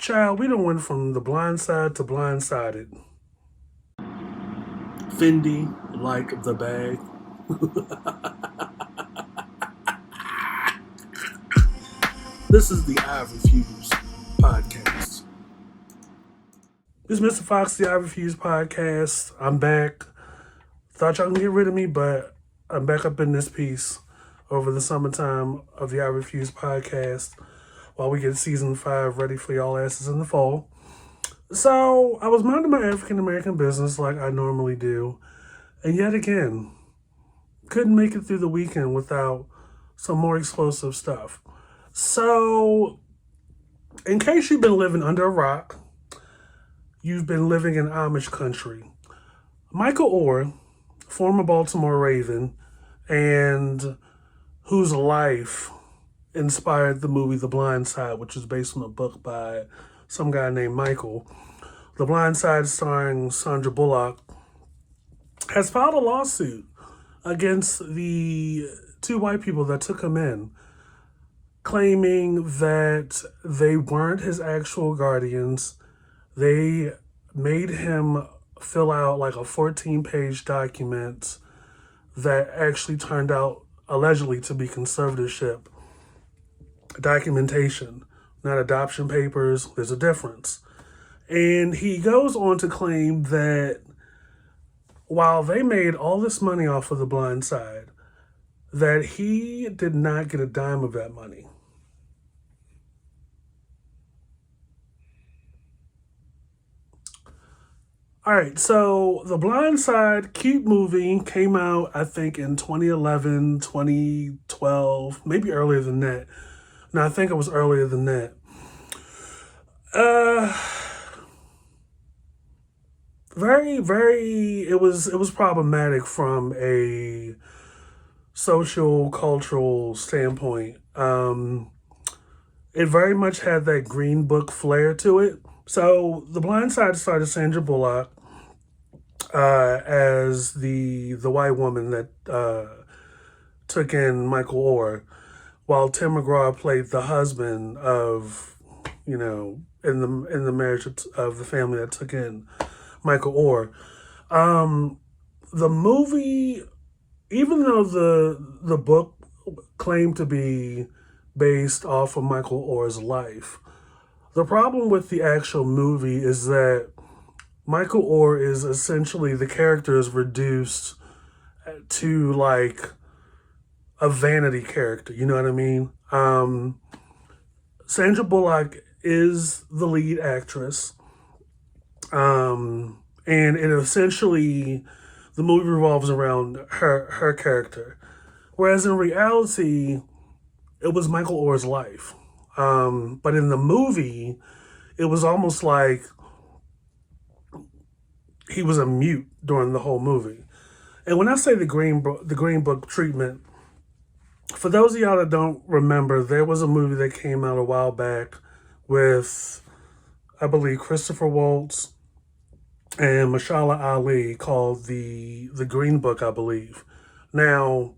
Child, we done went from the blind side to blindsided. Fendi, like the bag. This is the I Refuse podcast. This is Mr. Fox, the I Refuse podcast. I'm back. Thought y'all can get rid of me, but I'm back up in this piece over the summertime of the I Refuse podcast while we get season 5 ready for y'all asses in the fall. So I was minding my African American business like I normally do, and yet again, couldn't make it through the weekend without some more explosive stuff. So, in case you've been living under a rock, you've been living in Amish country. Michael Oher, former Baltimore Raven, and whose life inspired the movie The Blind Side, which is based on a book by some guy named Michael. The Blind Side, starring Sandra Bullock, has filed a lawsuit against the 2 white people that took him in, claiming that they weren't his actual guardians. They made him fill out like a 14-page document that actually turned out allegedly to be conservatorship documentation, not adoption papers. There's a difference. And he goes on to claim that while they made all this money off of The Blind Side, that he did not get a dime of that money. All right, so The Blind Side, cute movie, came out, I think, in 2011, 2012, maybe earlier than that. No, I think it was earlier than that. It was problematic from a social, cultural standpoint. It very much had that Green Book flair to it. So The Blind Side started Sandra Bullock as the white woman that took in Michael Oher, while Tim McGraw played the husband of, in the marriage of the family that took in Michael Oher. The movie, even though the book claimed to be based off of Michael Oher's life, the problem with the actual movie is that Michael Oher is essentially, the character is reduced to like a vanity character, you know what I mean? Sandra Bullock is the lead actress. And it essentially, the movie revolves around her character. Whereas in reality, it was Michael Oher's life. But in the movie, it was almost like he was a mute during the whole movie. And when I say the Green Book treatment, for those of y'all that don't remember, there was a movie that came out a while back with, I believe, Christopher Waltz and Mahershala Ali called the Green Book, I believe. Now,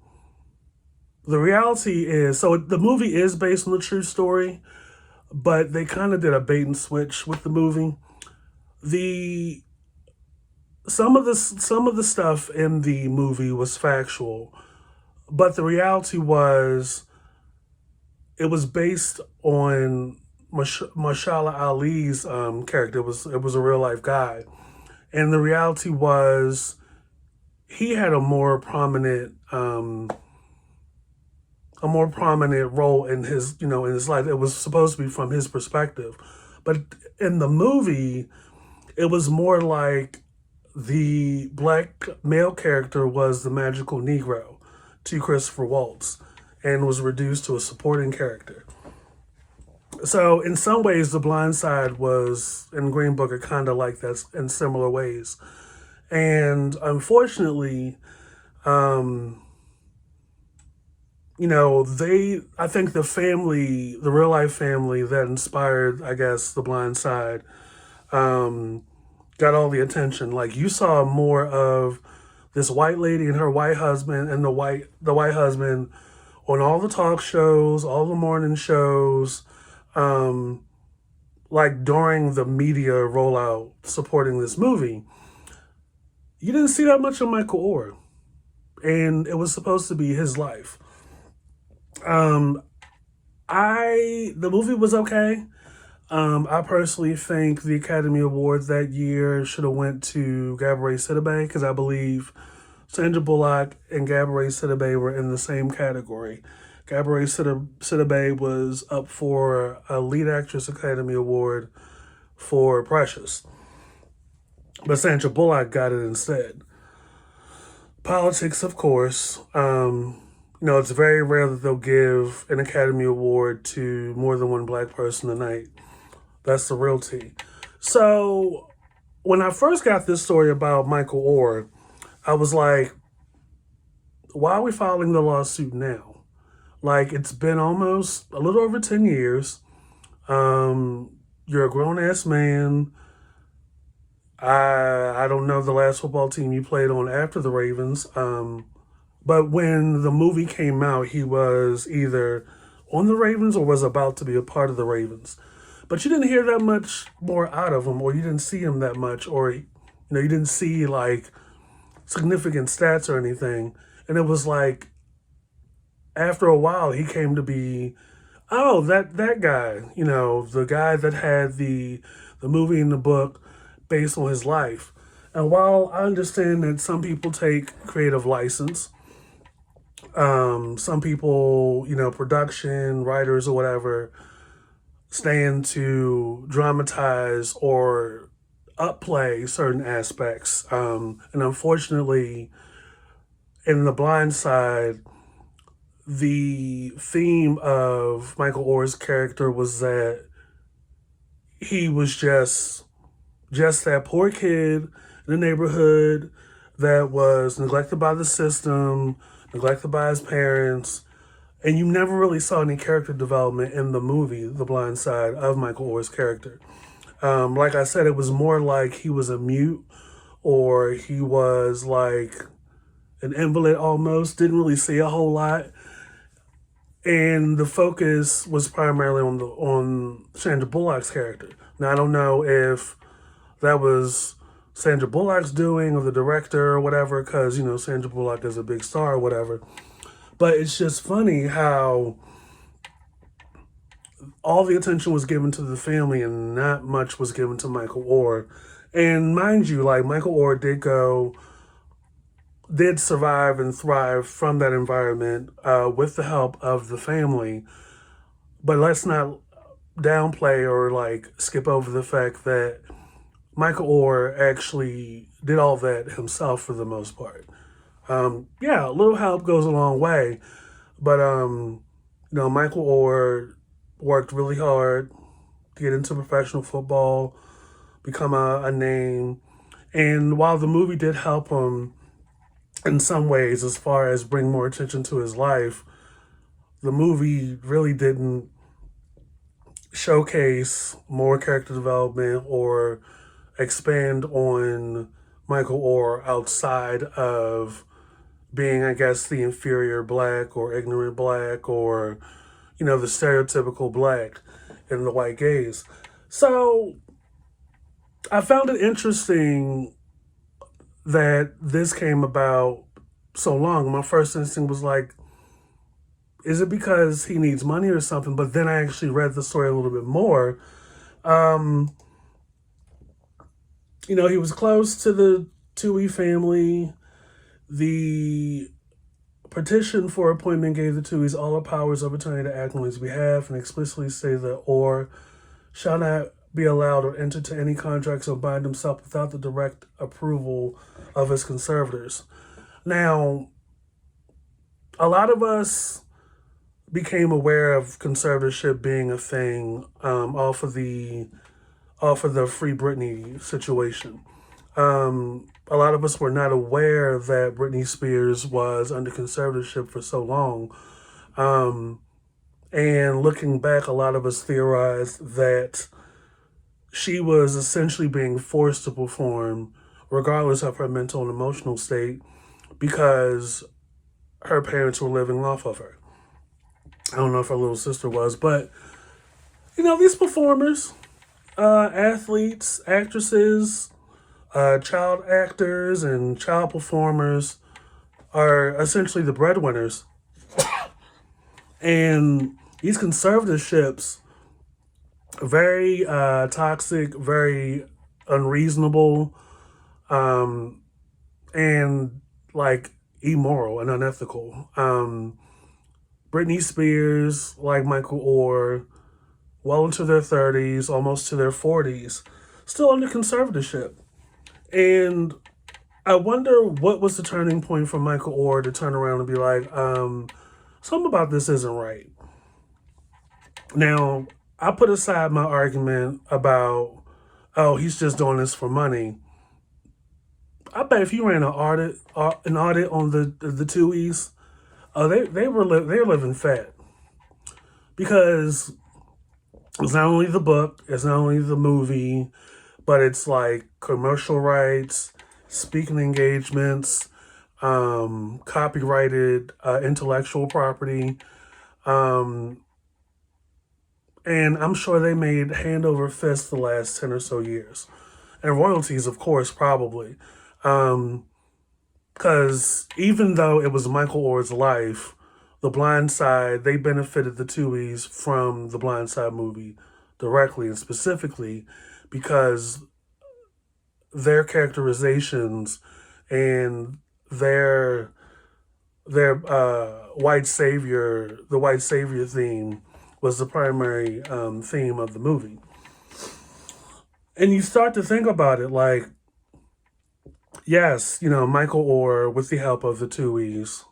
the reality is, so the movie is based on a true story, but they kind of did a bait and switch with the movie. Some of the stuff in the movie was factual, but the reality was it was based on Mahershala Ali's character. It was a real life guy, and the reality was he had a more prominent role in his in his life. It was supposed to be from his perspective, but in the movie, it was more like the black male character was the magical Negro to Christopher Waltz and was reduced to a supporting character. So in some ways, The Blind Side was, and Green Book are kind of like that in similar ways. And unfortunately, I think the real life family that inspired, I guess, The Blind Side, got all the attention. Like, you saw more of this white lady and her white husband and the white husband on all the talk shows, all the morning shows, like during the media rollout supporting this movie, you didn't see that much of Michael Oher, and it was supposed to be his life. Um, the movie was okay. I personally think the Academy Awards that year should have went to Gabourey Sidibe because I believe Sandra Bullock and Gabourey Sidibe were in the same category. Gabourey Sidibe was up for a Lead Actress Academy Award for Precious, but Sandra Bullock got it instead. Politics, of course. It's very rare that they'll give an Academy Award to more than one black person a night. That's the real tea. So when I first got this story about Michael Oher, I was like, why are we filing the lawsuit now? Like, it's been almost a little over 10 years. You're a grown-ass man. I don't know the last football team you played on after the Ravens. But when the movie came out, he was either on the Ravens or was about to be a part of the Ravens. But you didn't hear that much more out of him, or you didn't see him that much, or you didn't see like significant stats or anything. And it was like after a while he came to be, oh, that guy, the guy that had the movie and the book based on his life. And while I understand that some people take creative license, some people, production, writers or whatever, stand to dramatize or upplay certain aspects. And unfortunately, in The Blind Side, the theme of Michael Oher's character was that he was just that poor kid in the neighborhood that was neglected by the system, neglected by his parents, and you never really saw any character development in the movie, The Blind Side, of Michael Oher's character. Like I said, it was more like he was a mute, or he was like an invalid almost, didn't really see a whole lot. And the focus was primarily on Sandra Bullock's character. Now, I don't know if that was Sandra Bullock's doing or the director or whatever, because, Sandra Bullock is a big star or whatever. But it's just funny how all the attention was given to the family and not much was given to Michael Oher. And mind you, like, Michael Oher did survive and thrive from that environment with the help of the family. But let's not downplay or like skip over the fact that Michael Oher actually did all that himself for the most part. Yeah, a little help goes a long way. But, Michael Oher worked really hard to get into professional football, become a name. And while the movie did help him in some ways as far as bring more attention to his life, the movie really didn't showcase more character development or expand on Michael Oher outside of being, I guess, the inferior black or ignorant black or, the stereotypical black in the white gaze. So I found it interesting that this came about so long. My first instinct was like, is it because he needs money or something? But then I actually read the story a little bit more. He was close to the Tuhoy family. The petition for appointment gave the Tuhoys all the powers of attorney to act on his behalf and explicitly say that Oher shall not be allowed or enter to any contracts or bind himself without the direct approval of his conservators. Now, a lot of us became aware of conservatorship being a thing off of the Free Britney situation. A lot of us were not aware that Britney Spears was under conservatorship for so long. And looking back, a lot of us theorized that she was essentially being forced to perform regardless of her mental and emotional state because her parents were living off of her. I don't know if her little sister was, but, these performers, athletes, actresses, child actors, and child performers are essentially the breadwinners. And these conservatorships, very toxic, very unreasonable, and like immoral and unethical. Britney Spears, like Michael Oher, well into their 30s, almost to their 40s, still under conservatorship. And I wonder what was the turning point for Michael Oher to turn around and be like, something about this isn't right. Now, I put aside my argument about, oh, he's just doing this for money. I bet if you ran an audit on the Tuhoys, they're living fat because it's not only the book, it's not only the movie, but it's like commercial rights, speaking engagements, copyrighted intellectual property, and I'm sure they made hand over fist the last 10 or so years, and royalties, of course, probably. Because even though it was Michael Oher's life, The Blind Side, they benefited the Tuhoys from the Blind Side movie directly and specifically because their characterizations and their the white savior theme was the primary theme of the movie. And you start to think about it like, yes, Michael Oher, with the help of the Tuhoys,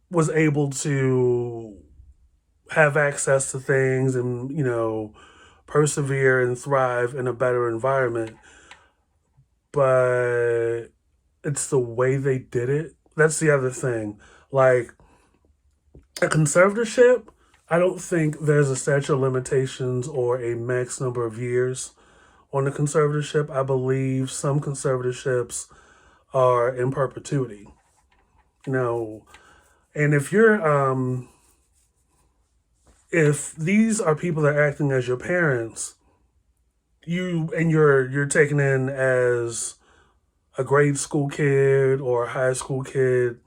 was able to have access to things and, persevere and thrive in a better environment. But it's the way they did it. That's the other thing. Like, a conservatorship, I don't think there's a statute of limitations or a max number of years on a conservatorship. I believe some conservatorships are in perpetuity. And if these are people that are acting as your parents, you're taken in as a grade school kid or a high school kid,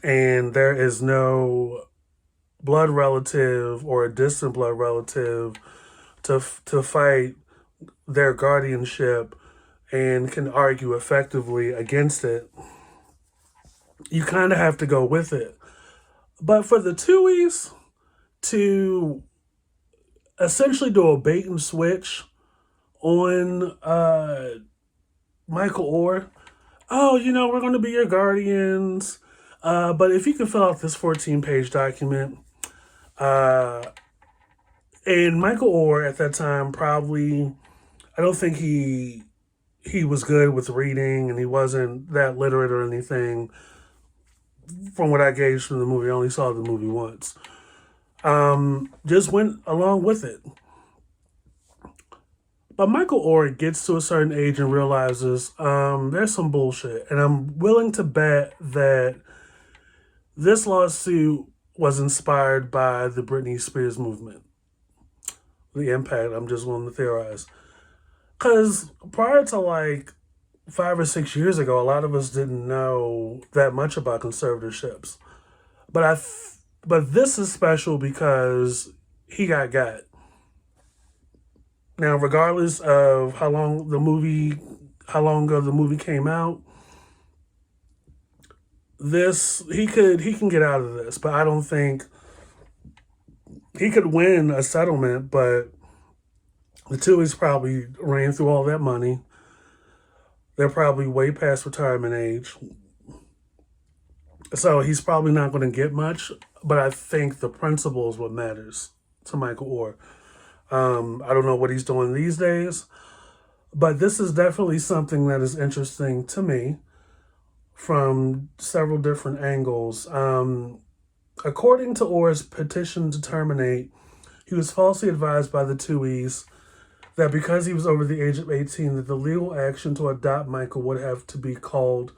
and there is no blood relative or a distant blood relative to fight their guardianship and can argue effectively against it, you kind of have to go with it. But for the Tuhoys to essentially do a bait and switch on Michael Oher, oh, we're going to be your guardians, but if you can fill out this 14-page document, and Michael Oher at that time probably, I don't think he was good with reading, and he wasn't that literate or anything. From what I gauged from the movie, I only saw the movie once. Just went along with it. But Michael Oher gets to a certain age and realizes there's some bullshit. And I'm willing to bet that this lawsuit was inspired by the Britney Spears movement. The impact, I'm just willing to theorize. Because prior to like 5 or 6 years ago, a lot of us didn't know that much about conservatorships. But this is special because he got. Now, regardless of how long ago the movie came out, he can get out of this. But I don't think he could win a settlement. But the Tuhoys probably ran through all that money. They're probably way past retirement age. So he's probably not going to get much, but I think the principle is what matters to Michael Oher. I don't know what he's doing these days, but this is definitely something that is interesting to me from several different angles. According to Oher's petition to terminate, he was falsely advised by the Tuhoys that because he was over the age of 18, that the legal action to adopt Michael would have to be called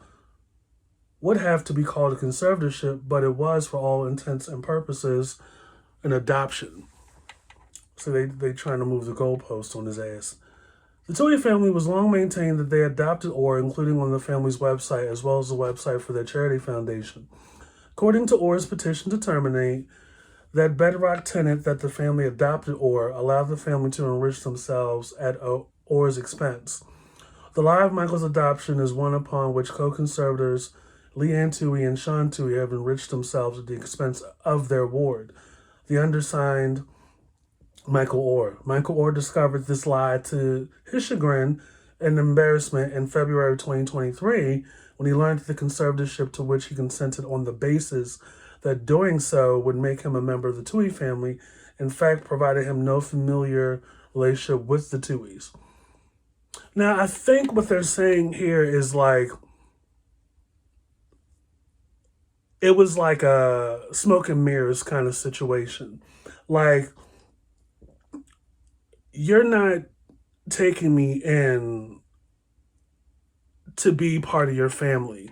a conservatorship, but it was, for all intents and purposes, an adoption. So they trying to move the goalpost on his ass. The Tuhoy family was long maintained that they adopted Oher, including on the family's website, as well as the website for their charity foundation. According to Oher's petition to terminate, that bedrock tenet that the family adopted Oher allowed the family to enrich themselves at Oher's expense. The lie of Michael's adoption is one upon which co-conservators Leanne Tuhoy and Sean Tuhoy have enriched themselves at the expense of their ward, the undersigned Michael Oher. Michael Oher discovered this lie to his chagrin and embarrassment in February 2023 when he learned the conservatorship to which he consented on the basis that doing so would make him a member of the Tuhoy family, in fact, provided him no familiar relationship with the Tuhoys. Now, I think what they're saying here is like, it was like a smoke and mirrors kind of situation. Like, you're not taking me in to be part of your family.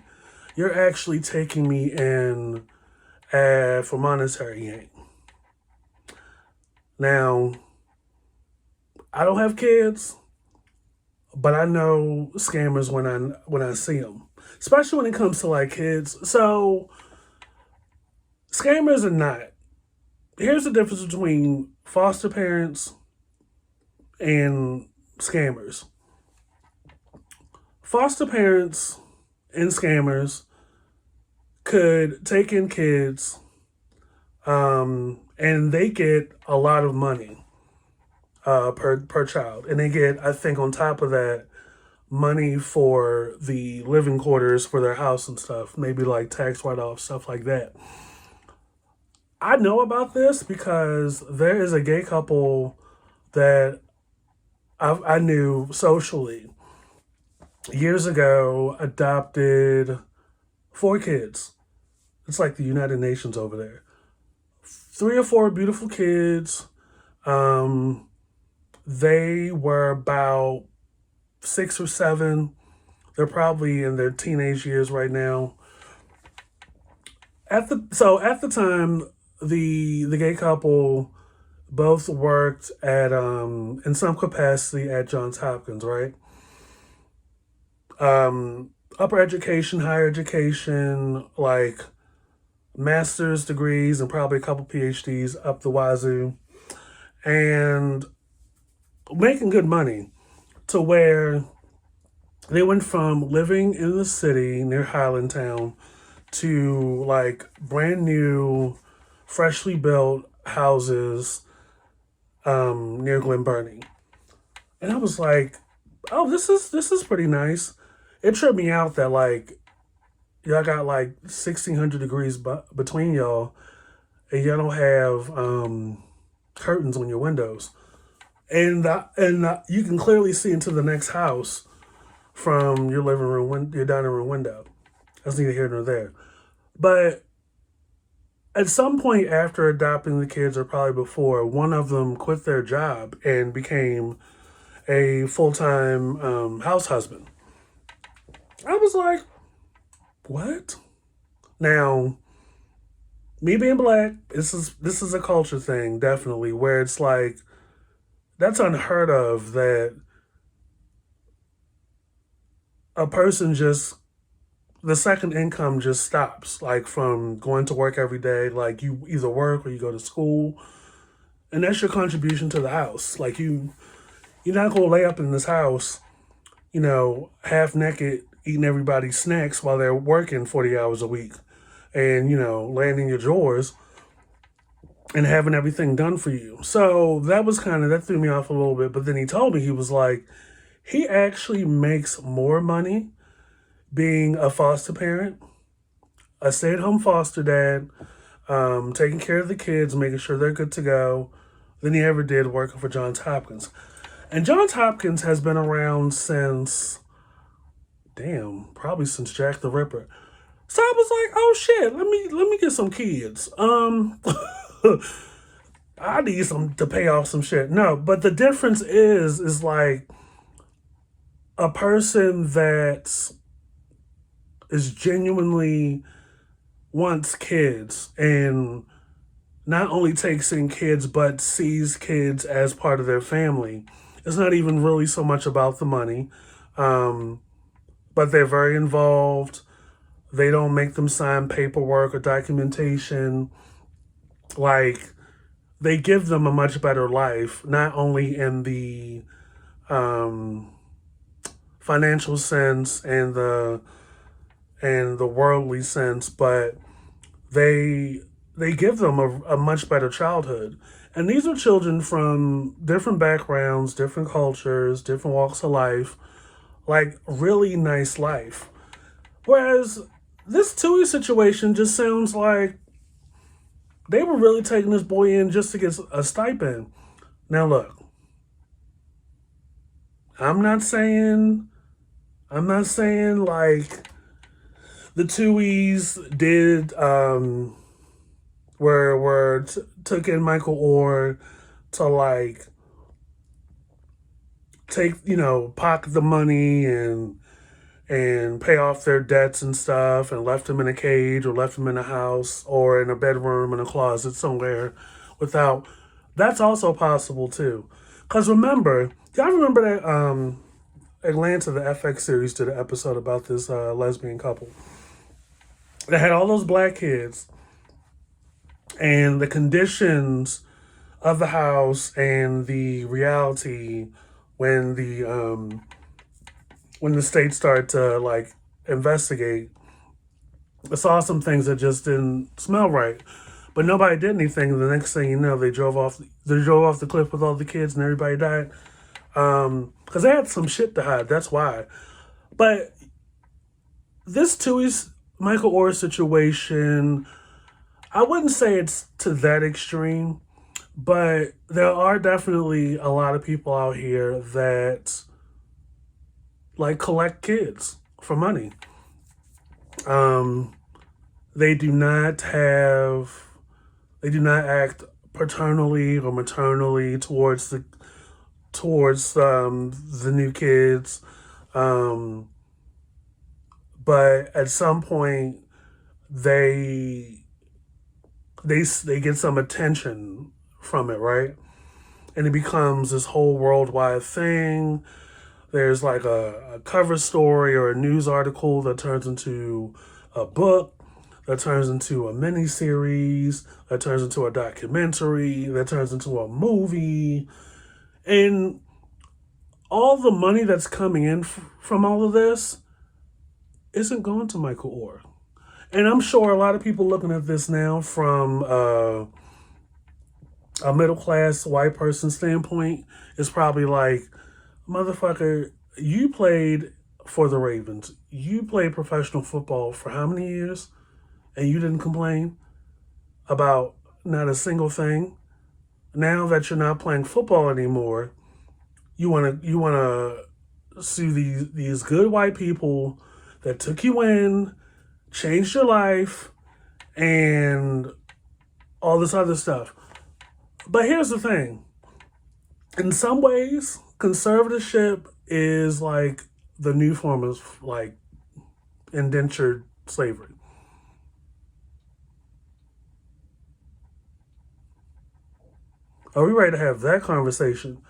You're actually taking me in for monetary gain. Now, I don't have kids, but I know scammers when I see them, especially when it comes to like kids. So, scammers are not. Here's the difference between foster parents and scammers. Foster parents and scammers could take in kids and they get a lot of money per child. And they get, I think on top of that, money for the living quarters for their house and stuff, maybe like tax write-off, stuff like that. I know about this because there is a gay couple that I knew socially years ago, adopted 4 kids. It's like the United Nations over there. 3 or 4 beautiful kids. They were about 6 or 7. They're probably in their teenage years right now. At the time, the gay couple both worked at in some capacity at Johns Hopkins, right? Upper education, higher education, like master's degrees and probably a couple PhDs up the wazoo, and making good money to where they went from living in the city near Highlandtown to like brand new, freshly built houses near Glen Burnie. And I was like, oh, this is pretty nice. It tripped me out that like y'all got like 1,600 degrees between y'all, and y'all don't have curtains on your windows, and you can clearly see into the next house from your living room, your dining room window. That's neither here nor there. But at some point after adopting the kids, or probably before, one of them quit their job and became a full-time house husband. I was like, what? Now, me being black, this is a culture thing, definitely, where it's like, that's unheard of that a person just, the second income just stops, like from going to work every day. Like you either work or you go to school, and that's your contribution to the house. Like you're not gonna lay up in this house, half naked, eating everybody's snacks while they're working 40 hours a week, and laying in your drawers and having everything done for you. So that threw me off a little bit. But then he told me, he was like, he actually makes more money being a foster parent, a stay-at-home foster dad, taking care of the kids, making sure they're good to go, than he ever did working for Johns Hopkins. And Johns Hopkins has been around since, probably since Jack the Ripper. So I was like, oh shit, let me get some kids. I need some to pay off some shit. No, but the difference is like a person that is genuinely wants kids and not only takes in kids, but sees kids as part of their family. It's not even really so much about the money, but they're very involved. They don't make them sign paperwork or documentation. Like, they give them a much better life, not only in the financial sense and the worldly sense, but they they give them a much better childhood. And these are children from different backgrounds, different cultures, different walks of life, like really nice life. Whereas this Tui situation just sounds like they were really taking this boy in just to get a stipend. Now look, I'm not saying I'm not saying like the Tuies did took in Michael Oher to like take, pocket the money and pay off their debts and stuff and left him in a cage or left him in a house or in a bedroom in a closet somewhere without. That's also possible too. Cause y'all remember that Atlanta, the FX series, did an episode about this lesbian couple that had all those black kids and the conditions of the house and the reality when the state started to like investigate. I saw some things that just didn't smell right, but nobody did anything. And the next thing you know, they drove off. They drove off the cliff with all the kids, and everybody died. Because they had some shit to hide. That's why. But this Tui's Michael Oher situation, I wouldn't say it's to that extreme, but there are definitely a lot of people out here that like collect kids for money. They do not act paternally or maternally towards the new kids. But at some point they they get some attention from it, right? And it becomes this whole worldwide thing. There's like a cover story or a news article that turns into a book, that turns into a mini series, that turns into a documentary, that turns into a movie. And all the money that's coming in from all of this isn't going to Michael Oher. And I'm sure a lot of people looking at this now from a middle class white person standpoint is probably like, motherfucker, you played for the Ravens. You played professional football for how many years? And you didn't complain about not a single thing. Now that you're not playing football anymore, you wanna sue these good white people that took you in, changed your life, and all this other stuff. But here's the thing. In some ways, conservatorship is like the new form of like indentured slavery. Are we ready to have that conversation?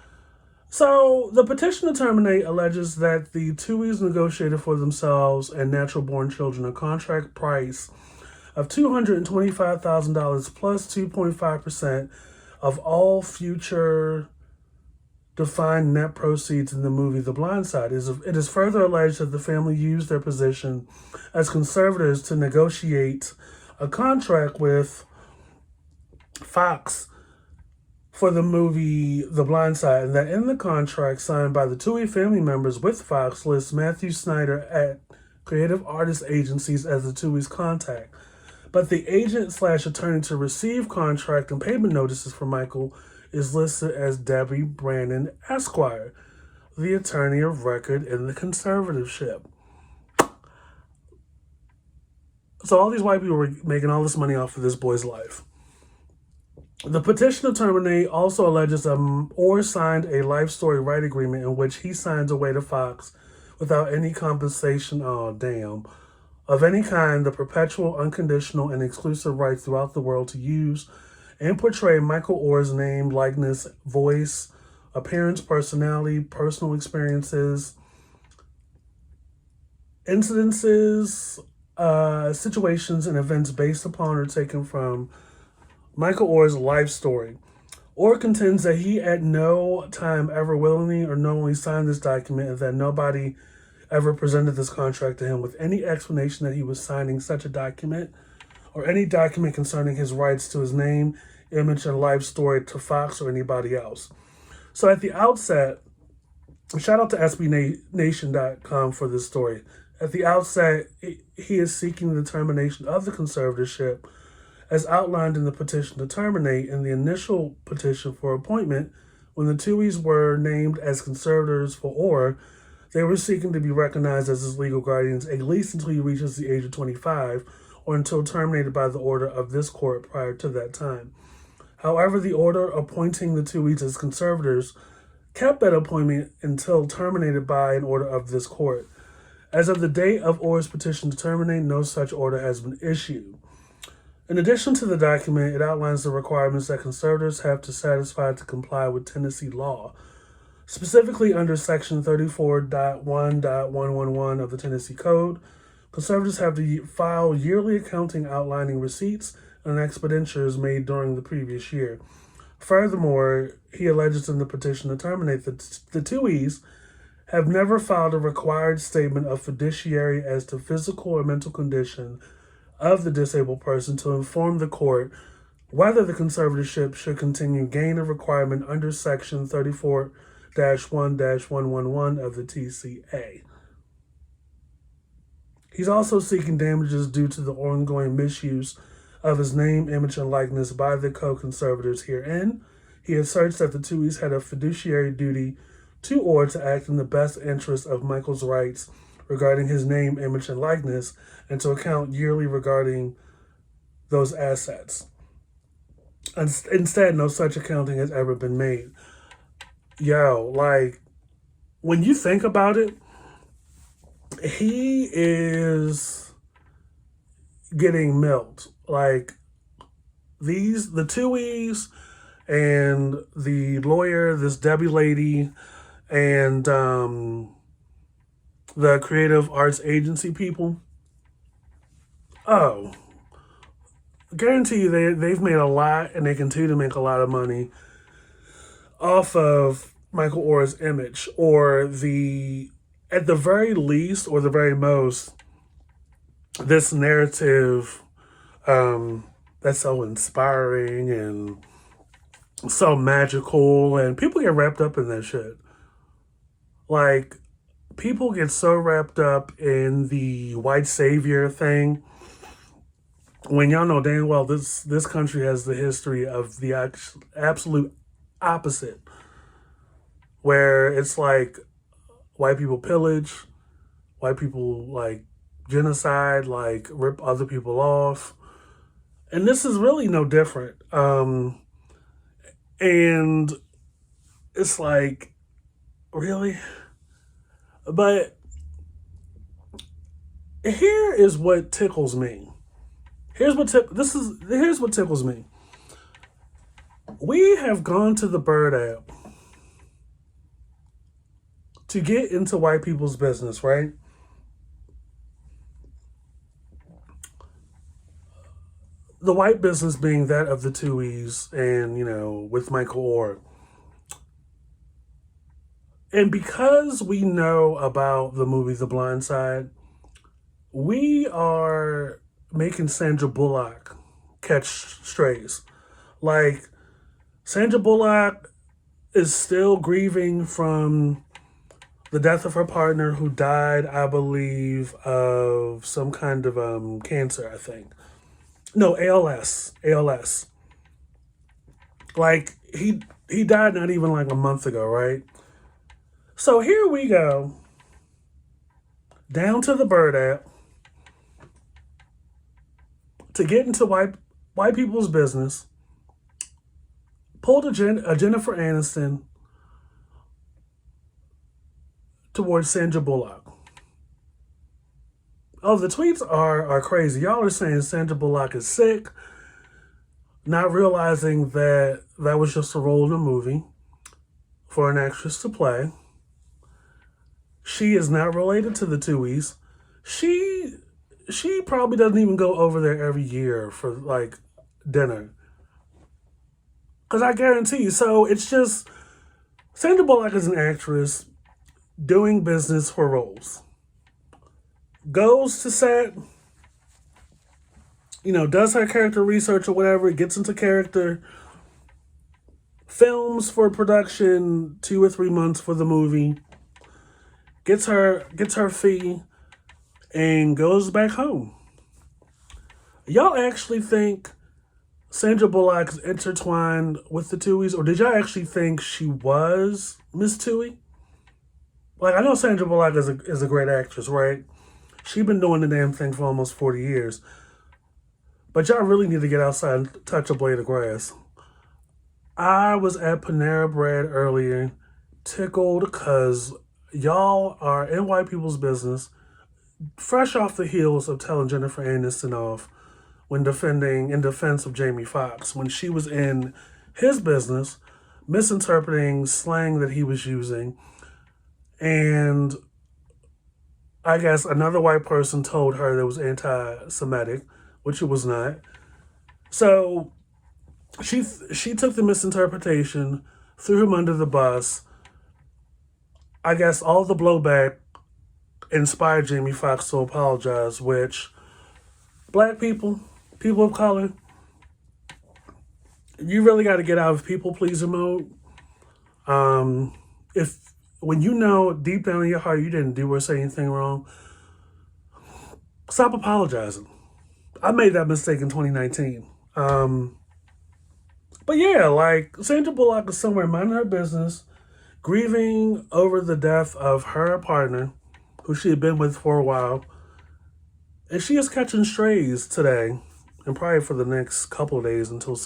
So, the petition to terminate alleges that the Tuies negotiated for themselves and natural born children a contract price of $225,000 plus 2.5% of all future defined net proceeds in the movie The Blindsided. It is further alleged that the family used their position as conservators to negotiate a contract with Fox for the movie The Blind Side, and that in the contract signed by the Tuhoy family members with Fox lists Matthew Snyder at creative artist agencies as the Tuhoy's contact. But the agent/attorney to receive contract and payment notices for Michael is listed as Debbie Brandon Esquire, the attorney of record in the conservatorship. So all these white people were making all this money off of this boy's life. The petition to terminate also alleges that Oher signed a life story right agreement in which he signs away to Fox without any compensation, of any kind, the perpetual, unconditional, and exclusive right throughout the world to use and portray Michael Oher's name, likeness, voice, appearance, personality, personal experiences, incidences, situations, and events based upon or taken from Michael Oher's life story. Oher contends that he at no time ever willingly or knowingly signed this document and that nobody ever presented this contract to him with any explanation that he was signing such a document or any document concerning his rights to his name, image, and life story to Fox or anybody else. So at the outset, shout out to SBNation.com for this story. At the outset, he is seeking the termination of the conservatorship as outlined in the petition to terminate. In the initial petition for appointment, when the Tuhoys were named as conservators for Oher, they were seeking to be recognized as his legal guardians at least until he reaches the age of 25 or until terminated by the order of this court prior to that time. However, the order appointing the Tuhoys as conservators kept that appointment until terminated by an order of this court. As of the date of Oher's petition to terminate, no such order has been issued. In addition to the document, it outlines the requirements that conservators have to satisfy to comply with Tennessee law. Specifically under Section 34.1.111 of the Tennessee Code, conservators have to file yearly accounting outlining receipts and expenditures made during the previous year. Furthermore, he alleges in the petition to terminate that the Tuhoys have never filed a required statement of fiduciary as to physical or mental condition of the disabled person to inform the court whether the conservatorship should continue gain a requirement under Section 34-1-111 of the TCA. He's also seeking damages due to the ongoing misuse of his name, image, and likeness by the co-conservators herein. He asserts that the Tuhoys had a fiduciary duty to Oher to act in the best interest of Michael's rights regarding his name, image, and likeness, and to account yearly regarding those assets. Instead, no such accounting has ever been made. Yo, like, when you think about it, he is getting milked. Like, the Tuhoys and the lawyer, this Debbie lady, and the creative arts agency people, I guarantee you they've made a lot and they continue to make a lot of money off of Michael Oher's image, or at the very least, or the very most, this narrative that's so inspiring and so magical, and people get wrapped up in that shit. Like, people get so wrapped up in the white savior thing when y'all know damn well this country has the history of the absolute opposite, where it's like white people pillage, white people like genocide, like rip other people off, and this is really no different. And it's like, really? But here is what tickles me. Here's what tickles me. We have gone to the Bird app to get into white people's business, right? The white business being that of the Tuhoys and, with Michael Oher. And because we know about the movie The Blind Side, we are making Sandra Bullock catch strays. Like, Sandra Bullock is still grieving from the death of her partner who died, I believe, of some kind of cancer, I think. No, ALS. Like, he died not even like a month ago, right? So here we go, down to the Bird app to get into white people's business, pulled a Jennifer Aniston towards Sandra Bullock. Oh, the tweets are crazy. Y'all are saying Sandra Bullock is sick. not realizing that that was just a role in a movie for an actress to play. She is not related to the Tuohys. She she probably doesn't even go over there every year for like dinner. Cause I guarantee you. So it's just Sandra Bullock is an actress doing business for roles. Goes to set, does her character research or whatever, gets into character, films for production 2 or 3 months for the movie, gets her fee, and goes back home. Y'all actually think Sandra Bullock's intertwined with the Tuohys, or did y'all actually think she was Miss Tuohy? Like, I know Sandra Bullock is a great actress, right? She's been doing the damn thing for almost 40 years. But y'all really need to get outside and touch a blade of grass. I was at Panera Bread earlier, tickled because y'all are in white people's business, fresh off the heels of telling Jennifer Aniston off when defending in defense of Jamie Foxx, when she was in his business, misinterpreting slang that he was using. And I guess another white person told her that it was anti-Semitic, which it was not. So she took the misinterpretation, threw him under the bus. I guess all the blowback inspired Jamie Foxx to apologize, which black people of color, you really got to get out of people pleaser mode. If when you know deep down in your heart you didn't do or say anything wrong, stop apologizing. I made that mistake in 2019. But yeah, like Sandra Bullock is somewhere minding her business, grieving over the death of her partner, who she had been with for a while. And she is catching strays today, and probably for the next couple of days until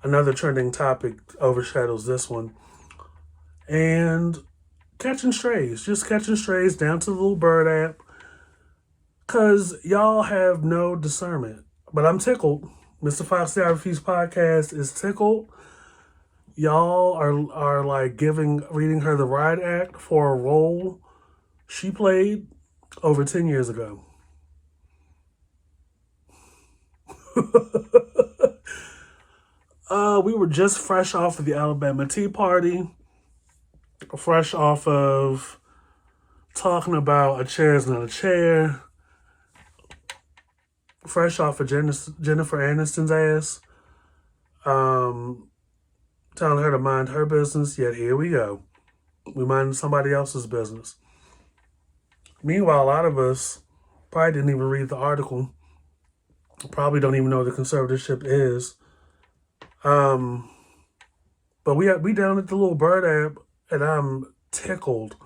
another trending topic overshadows this one. And just catching strays down to the little bird app, because y'all have no discernment. But I'm tickled. Mr. Fox the I Refuse podcast is tickled. Y'all are like reading her the riot act for a role she played over 10 years ago. We were just fresh off of the Alabama Tea Party, fresh off of talking about a chair is not a chair, fresh off of Jennifer Aniston's ass, telling her to mind her business, yet here we go. We mind somebody else's business. Meanwhile, a lot of us probably didn't even read the article, probably don't even know what the conservatorship is. But we down at the little bird app, and I'm tickled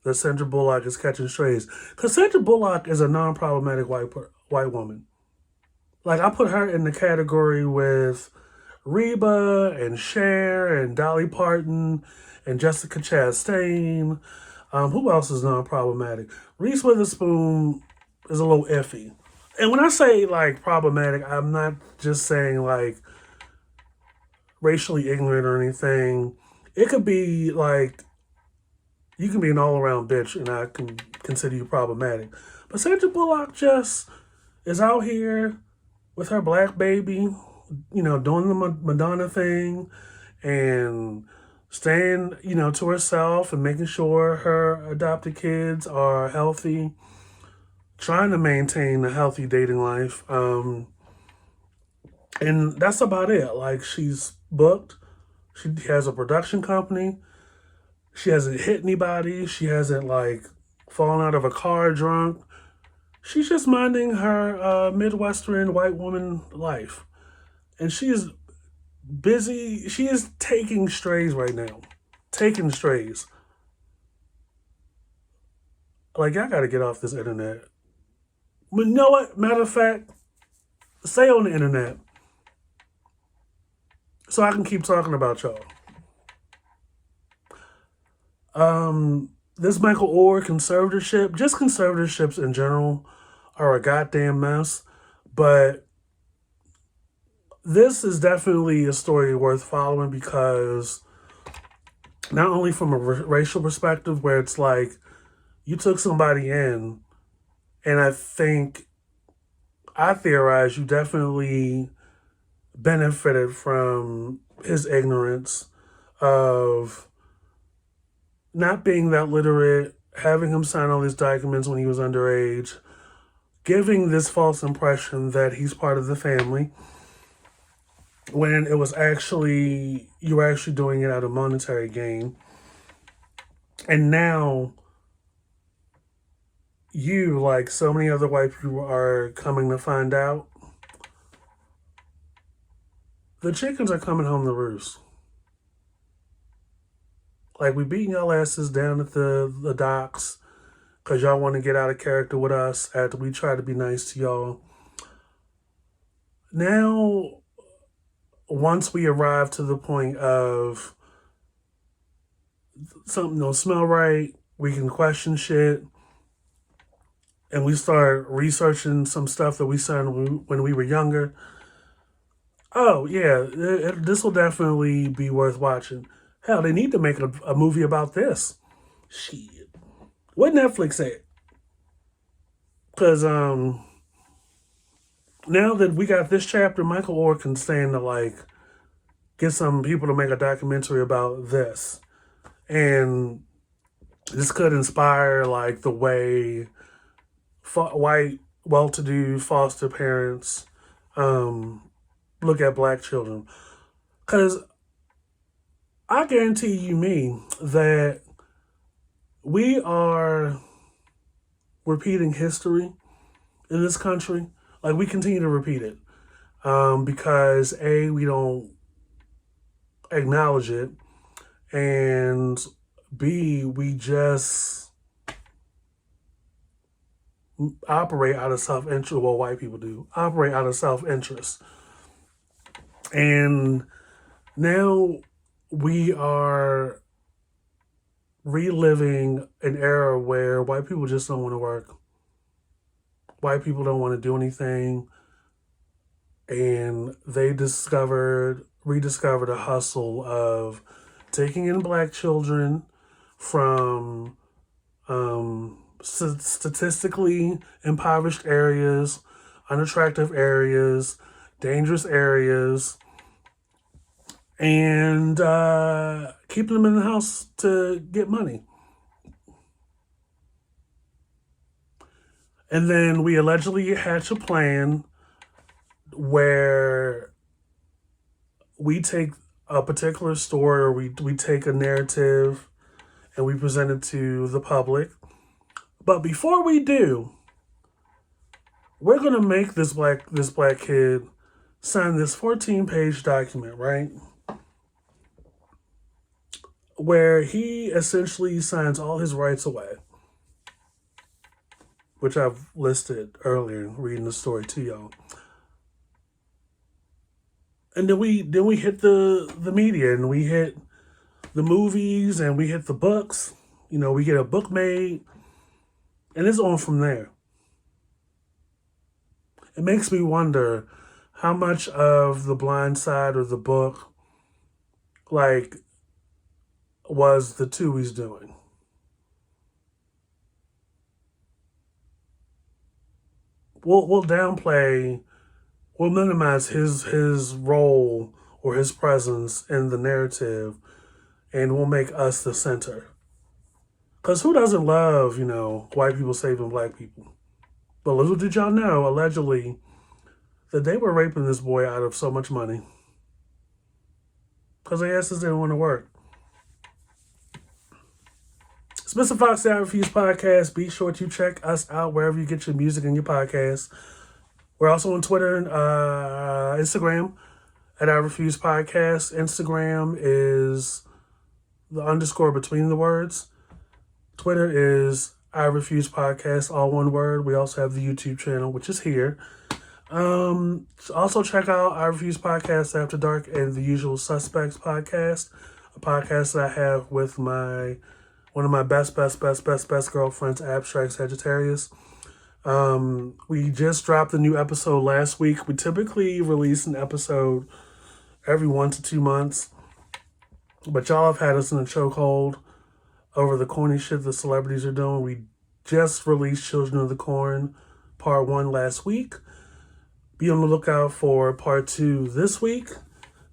that Sandra Bullock is catching strays. Because Sandra Bullock is a non-problematic white woman. Like, I put her in the category with Reba and Cher and Dolly Parton and Jessica Chastain. Who else is non-problematic? Reese Witherspoon is a little iffy. And when I say, like, problematic, I'm not just saying, like, racially ignorant or anything. It could be, like, you can be an all-around bitch and I can consider you problematic. But Sandra Bullock just is out here with her black baby, doing the Madonna thing and staying, to herself and making sure her adopted kids are healthy, trying to maintain a healthy dating life. And that's about it. Like, she's booked. She has a production company. She hasn't hit anybody. She hasn't, like, fallen out of a car drunk. She's just minding her Midwestern white woman life. And she is busy. She is taking strays right now. Taking strays. Like, y'all got to get off this internet. But you know what? Matter of fact, stay on the internet so I can keep talking about y'all. This Michael Oher conservatorship, just conservatorships in general, are a goddamn mess. But this is definitely a story worth following because not only from a racial perspective, where it's like you took somebody in, and I theorize you definitely benefited from his ignorance of not being that literate, having him sign all these documents when he was underage, giving this false impression that he's part of the family when it was actually, you were actually doing it out of monetary gain. And now you, like so many other white people, are coming to find out the chickens are coming home to roost. Like, we beating y'all asses down at the docks because y'all want to get out of character with us after we try to be nice to y'all. Now, once we arrive to the point of something don't smell right, we can question shit, and we start researching some stuff that we signed when we were younger. Oh, yeah, this will definitely be worth watching. Hell, they need to make a movie about this. Shit. What Netflix at? Because now that we got this chapter, Michael Oher can stand to, like, get some people to make a documentary about this. And this could inspire, like, the way white, well-to-do foster parents look at black children. Because I guarantee you me that we are repeating history in this country. Like, we continue to repeat it because A, we don't acknowledge it, and B, we just operate out of self-interest. Well, white people do operate out of self-interest. And now we are reliving an era where white people just don't want to work. White people don't want to do anything. And they rediscovered a hustle of taking in black children from statistically impoverished areas, unattractive areas, dangerous areas, and keeping them in the house to get money. And then we allegedly hatch a plan where we take a particular story, or we take a narrative and we present it to the public. But before we do, we're gonna make this black kid sign this 14-page document, right? Where he essentially signs all his rights away, which I've listed earlier reading the story to y'all. And then we hit the media, and we hit the movies, and we hit the books. You know, we get a book made, and it's on from there. It makes me wonder how much of the Blind Side or the book, like, was the Tuhoy's doing. We'll downplay, we'll minimize his role or his presence in the narrative, and we'll make us the center. Because who doesn't love, white people saving black people? But little did y'all know, allegedly, that they were raping this boy out of so much money. Because their asses didn't want to work. It's Mr. Fox, the I Refuse podcast. Be sure to check us out wherever you get your music and your podcasts. We're also on Twitter and Instagram at I Refuse Podcast. Instagram is the underscore between the words. Twitter is I Refuse Podcast, all one word. We also have the YouTube channel, which is here. Also check out I Refuse Podcast After Dark and the Usual Suspects podcast, a podcast that I have with one of my best girlfriends, Abstract Sagittarius. We just dropped a new episode last week. We typically release an episode every 1 to 2 months, but y'all have had us in a chokehold over the corny shit the celebrities are doing. We just released Children of the Corn Part 1 last week. Be on the lookout for Part 2 this week,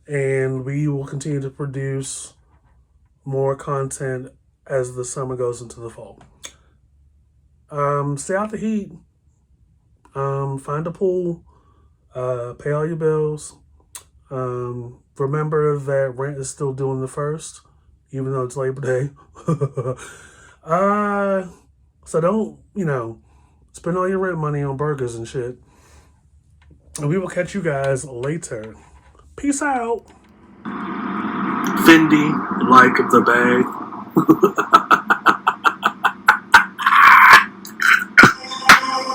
and we will continue to produce more content as the summer goes into the fall. Stay out the heat. Find a pool. Pay all your bills. Remember that rent is still due on the 1st, even though it's Labor Day. So don't, spend all your rent money on burgers and shit. And we will catch you guys later. Peace out. Fendi, like the bag.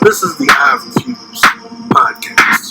This is the Ivory